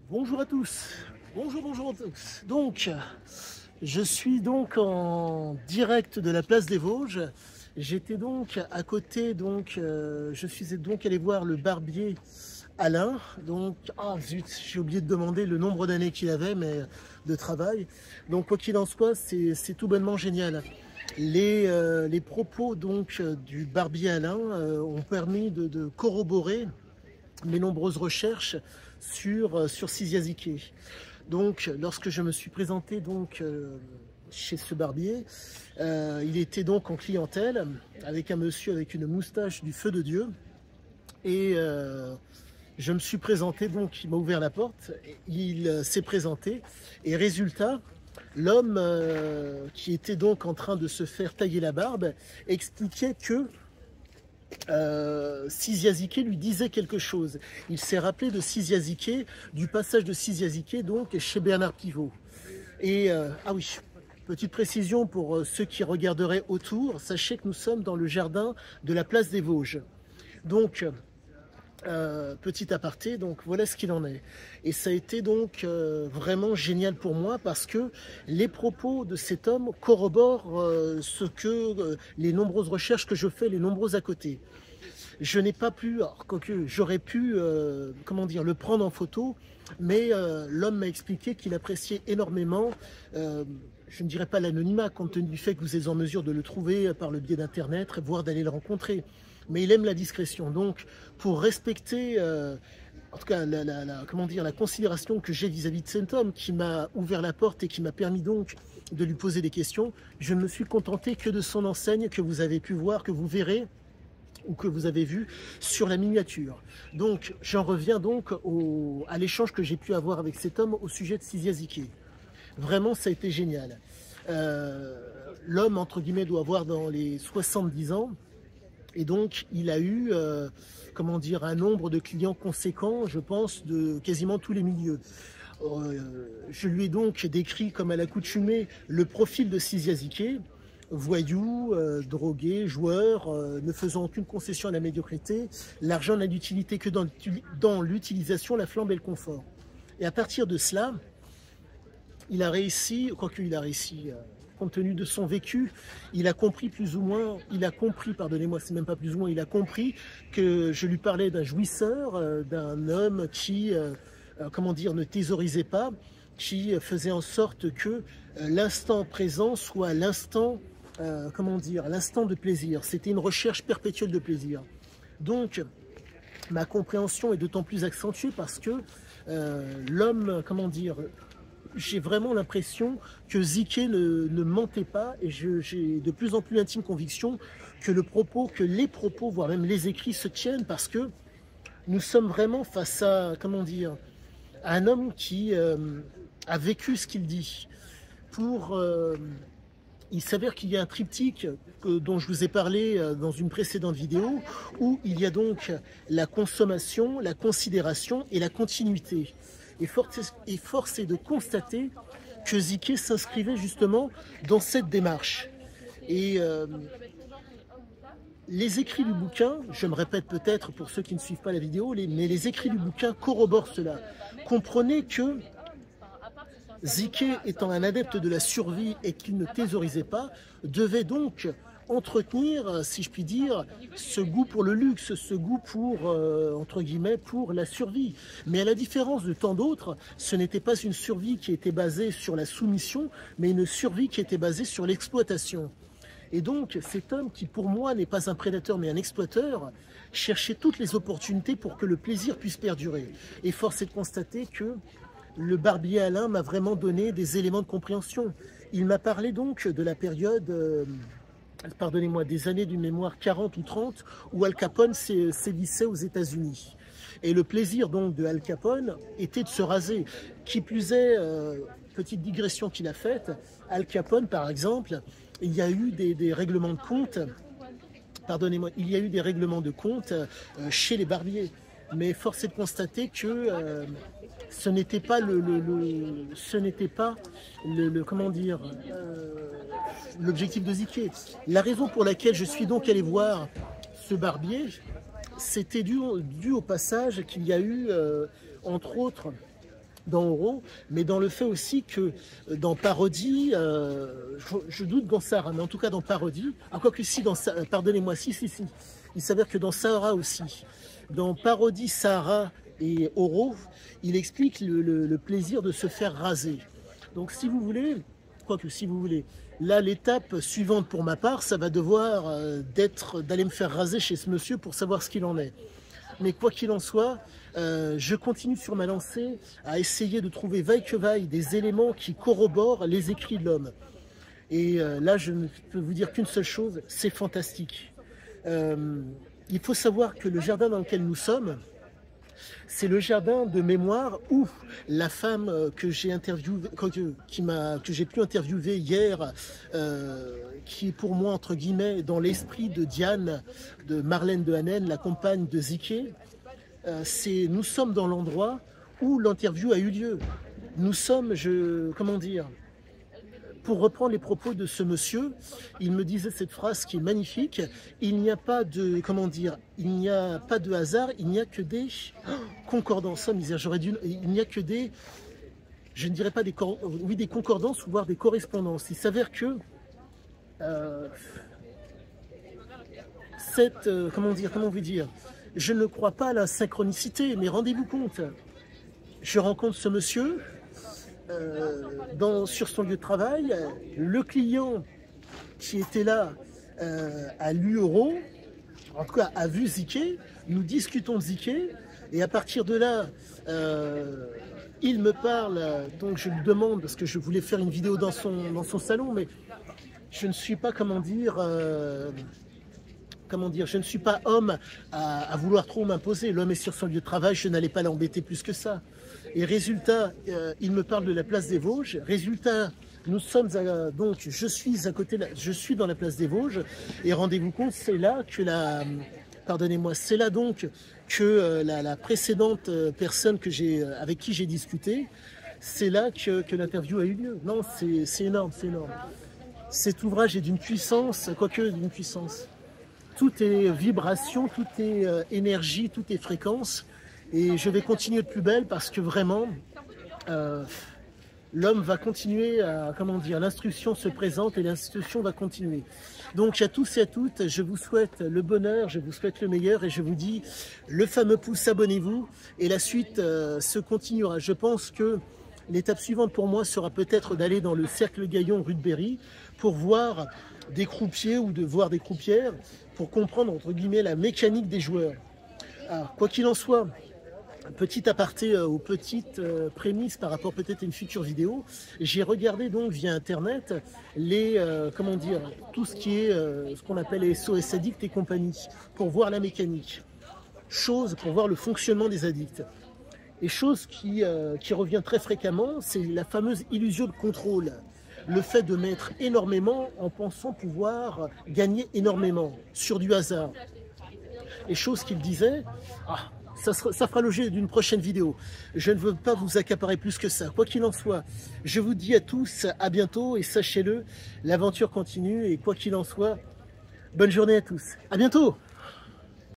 Bonjour à tous, bonjour à tous. Donc, je suis donc en direct de la place des Vosges. J'étais donc à côté, je suis donc allé voir le barbier Alain. Donc, ah zut, j'ai oublié de demander le nombre d'années qu'il avait, mais de travail. Donc, quoi qu'il en soit, c'est tout bonnement génial. Les propos donc du barbier Alain ont permis de corroborer mes nombreuses recherches sur Cyziaziké. Donc, lorsque je me suis présenté chez ce barbier, il était donc en clientèle avec un monsieur avec une moustache du feu de Dieu. Et je me suis présenté, donc il m'a ouvert la porte, il s'est présenté. Et résultat, l'homme qui était donc en train de se faire tailler la barbe expliquait que Cyziaziké lui disait quelque chose. Il s'est rappelé de Cyziaziké, du passage de Cyziaziké donc chez Bernard Pivot. Et ah oui, petite précision pour ceux qui regarderaient autour, sachez que nous sommes dans le jardin de la place des Vosges. Donc petit aparté, donc voilà ce qu'il en est. Et ça a été donc vraiment génial pour moi parce que les propos de cet homme corroborent les nombreuses recherches que je fais, les nombreuses à côté. Je n'ai pas pu, quoique j'aurais pu, le prendre en photo, mais l'homme m'a expliqué qu'il appréciait énormément, je ne dirais pas l'anonymat, compte tenu du fait que vous êtes en mesure de le trouver par le biais d'internet, voire d'aller le rencontrer. Mais il aime la discrétion. Donc, pour respecter, en tout cas, la considération que j'ai vis-à-vis de cet homme qui m'a ouvert la porte et qui m'a permis donc de lui poser des questions, je ne me suis contenté que de son enseigne que vous avez pu voir, que vous verrez ou que vous avez vu sur la miniature. Donc, j'en reviens donc à l'échange que j'ai pu avoir avec cet homme au sujet de Cyziaziké. Vraiment, ça a été génial. L'homme, entre guillemets, doit avoir dans les 70 ans. Et donc, il a eu, un nombre de clients conséquent, je pense, de quasiment tous les milieux. Je lui ai donc décrit, comme à l'accoutumée, le profil de Cyziaziké, voyou, drogué, joueur, ne faisant aucune concession à la médiocrité. L'argent n'a d'utilité que dans l'utilisation, la flambe et le confort. Et à partir de cela, il a réussi, compte tenu de son vécu, il a compris pardonnez-moi, c'est même pas plus ou moins, il a compris que je lui parlais d'un jouisseur, d'un homme qui, ne thésaurisait pas, qui faisait en sorte que l'instant présent soit l'instant, l'instant de plaisir. C'était une recherche perpétuelle de plaisir. Donc, ma compréhension est d'autant plus accentuée parce que l'homme, j'ai vraiment l'impression que Ziké ne mentait pas et j'ai de plus en plus l'intime conviction que les propos, voire même les écrits se tiennent parce que nous sommes vraiment face à, à un homme qui a vécu ce qu'il dit. Il s'avère qu'il y a un triptyque dont je vous ai parlé dans une précédente vidéo où il y a donc la consommation, la considération et la continuité. Et force est de constater que Ziké s'inscrivait justement dans cette démarche. Et les écrits du bouquin, je me répète peut-être pour ceux qui ne suivent pas la vidéo, mais les écrits du bouquin corroborent cela. Comprenez que Ziké, étant un adepte de la survie et qu'il ne thésaurisait pas, devait donc entretenir, si je puis dire, ce goût pour le luxe, ce goût pour, entre guillemets, pour la survie. Mais à la différence de tant d'autres, ce n'était pas une survie qui était basée sur la soumission, mais une survie qui était basée sur l'exploitation. Et donc, cet homme qui, pour moi, n'est pas un prédateur, mais un exploiteur, cherchait toutes les opportunités pour que le plaisir puisse perdurer. Et force est de constater que le barbier Alain m'a vraiment donné des éléments de compréhension. Il m'a parlé donc de la période... pardonnez-moi, des années d'une mémoire 40 ou 30, où Al Capone sévissait aux États-Unis. Et le plaisir donc de Al Capone était de se raser. Qui plus est, petite digression qu'il a faite, Al Capone par exemple, il y a eu des règlements de compte, pardonnez-moi, il y a eu des règlements de compte chez les barbiers. Mais force est de constater que ce n'était pas l'objectif de Ziké. La raison pour laquelle je suis donc allé voir ce barbier, c'était dû au passage qu'il y a eu, entre autres, dans Oro, mais dans le fait aussi que dans Parodie, je doute dans Sahara, mais en tout cas dans Parodie, quoique si, pardonnez-moi, si, il s'avère que dans Sahara aussi, dans Parodie, Sahara et Oro, il explique le plaisir de se faire raser. Donc si vous voulez, quoique si vous voulez, là l'étape suivante pour ma part, ça va devoir d'aller me faire raser chez ce monsieur pour savoir ce qu'il en est. Mais quoi qu'il en soit, je continue sur ma lancée à essayer de trouver vaille que vaille des éléments qui corroborent les écrits de l'homme. Et là, je ne peux vous dire qu'une seule chose, c'est fantastique. Il faut savoir que le jardin dans lequel nous sommes, c'est le jardin de mémoire où la femme que j'ai interviewée, que j'ai pu interviewer hier, qui est pour moi entre guillemets dans l'esprit de Diane, de Marlène de Hanen, la compagne de Ziké, nous sommes dans l'endroit où l'interview a eu lieu. Nous sommes, comment dire, pour reprendre les propos de ce monsieur, il me disait cette phrase qui est magnifique, il n'y a pas de, comment dire, il n'y a pas de hasard, il n'y a que des concordances, il n'y a que des, je ne dirais pas des concordances, voire des correspondances. Il s'avère que comment vous dire, je ne crois pas à la synchronicité, mais rendez-vous compte, je rencontre ce monsieur, sur son lieu de travail, le client qui était là a lu Oro, en tout cas a vu Ziké, nous discutons de Ziké, et à partir de là, il me parle, donc je lui demande, parce que je voulais faire une vidéo dans son salon, mais je ne suis pas, comment dire, je ne suis pas homme à vouloir trop m'imposer. L'homme est sur son lieu de travail, je n'allais pas l'embêter plus que ça. Et résultat, il me parle de la place des Vosges. Résultat, nous sommes donc je suis dans la place des Vosges. Et rendez-vous compte, c'est là que c'est là donc que la précédente personne avec qui j'ai discuté, c'est là que l'interview a eu lieu. Non, c'est énorme, c'est énorme. Cet ouvrage est d'une puissance, quoique d'une puissance. Tout est vibration, tout est énergie, tout est fréquence. Et je vais continuer de plus belle parce que vraiment, l'homme va continuer à, comment dire, l'instruction se présente et l'instruction va continuer. Donc à tous et à toutes, je vous souhaite le bonheur, je vous souhaite le meilleur et je vous dis le fameux pouce, abonnez-vous et la suite se continuera. Je pense que l'étape suivante pour moi sera peut-être d'aller dans le cercle Gaillon rue de Berry pour voir des croupiers ou de voir des croupières pour comprendre entre guillemets la mécanique des joueurs. Alors, quoi qu'il en soit, petit aparté aux petites prémices par rapport peut-être à une future vidéo, j'ai regardé donc via internet comment dire, tout ce qui est ce qu'on appelle les SOS addicts et compagnie pour voir la mécanique, pour voir le fonctionnement des addicts. Et chose qui revient très fréquemment, c'est la fameuse illusion de contrôle. Le fait de mettre énormément en pensant pouvoir gagner énormément sur du hasard. Et chose qu'il disait, ça fera l'objet d'une prochaine vidéo. Je ne veux pas vous accaparer plus que ça. Quoi qu'il en soit, je vous dis à tous à bientôt et sachez-le, l'aventure continue et quoi qu'il en soit, bonne journée à tous. À bientôt.